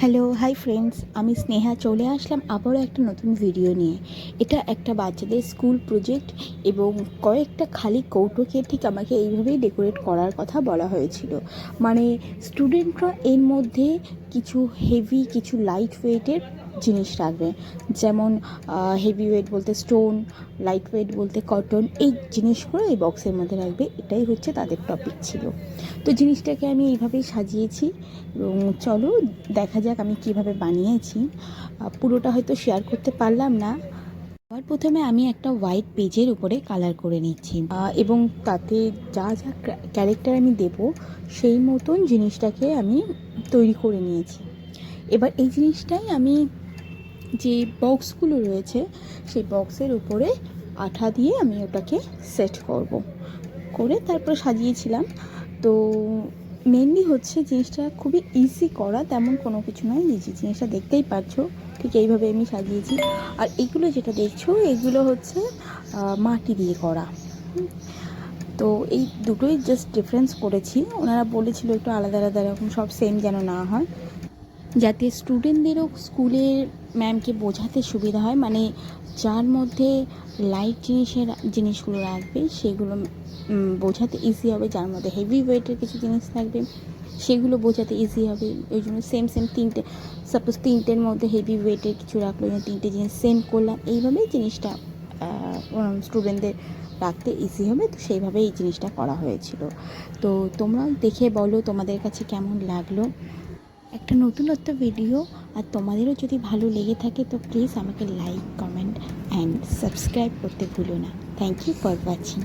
Hello, hi friends, আমি স্নেহা চলে আসলাম আবারও একটা নতুন ভিডিও নিয়ে। এটা একটা বাচ্চাদের স্কুল প্রজেক্ট এবং কয়েকটা খালি কৌটোকে ঠিক আমাকে এইভাবেই ডেকোরেট করার কথা বলা হয়েছিল। মানে স্টুডেন্টরা এর মধ্যে কিছু হেভি কিছু লাইট ওয়েটের জিনিস রাখবে, যেমন হেভি ওয়েট বলতে স্টোন, লাইট ওয়েট বলতে কটন, এই জিনিসগুলো এই বক্সের মধ্যে রাখবে। এটাই হচ্ছে তাদের টপিক ছিল। তো জিনিসটাকে আমি এইভাবেই সাজিয়েছি এবং চলো দেখা যাক আমি কিভাবে বানিয়েছি। পুরোটা হয়তো শেয়ার করতে পারলাম না। সবার প্রথমে আমি একটা হোয়াইট পেজের উপরে কালার করে নিচ্ছি এবং তাতে যা যা ক্যারেক্টার আমি দেব সেই মতন জিনিসটাকে আমি তৈরি করে নিয়েছি। এবার এই জিনিসটাই আমি যে বক্সগুলো রয়েছে সেই বক্সের উপরে আঠা দিয়ে আমি ওটাকে সেট করে তারপর সাজিয়েছিলাম। তো মেনলি হচ্ছে জিনিসটা খুবই ইজি করা, তেমন কোনো কিছু নয়। জিনিসটা দেখতেই পাচ্ছ, ঠিক এইভাবে আমি সাজিয়েছি। আর এগুলো যেটা দেখছো এগুলো হচ্ছে মাটি দিয়ে করা। তো এই দুটোই জাস্ট ডিফারেন্স করেছি। ওনারা বলেছিল একটু আলাদা আলাদা এরকম সব সেম যেন না হয়, যাতে স্টুডেন্টদেরও স্কুলের ম্যামকে বোঝাতে সুবিধা হয়। মানে যার মধ্যে লাইট জিনিসগুলো রাখবে সেগুলো বোঝাতে ইজি হবে, যার মধ্যে হেভি ওয়েটের কিছু জিনিস থাকবে সেগুলো বোঝাতে ইজি হবে। ওই জন্য সেম তিনটে, সাপোজ তিনটের মধ্যে হেভি ওয়েটের কিছু রাখলো, তিনটে জিনিস সেম করলাম, এইভাবেই জিনিসটা স্টুডেন্টদের রাখতে ইজি হবে। তো সেইভাবেই এই জিনিসটা করা হয়েছিল। তো তোমরাও দেখে বলো তোমাদের কাছে কেমন লাগলো। একটা নতুনত্ব ভিডিও, আর তোমাদেরও যদি ভালো লেগে থাকে তো প্লিজ আমাকে লাইক, কমেন্ট অ্যান্ড সাবস্ক্রাইব করতে ভুলো না। Thank you for watching.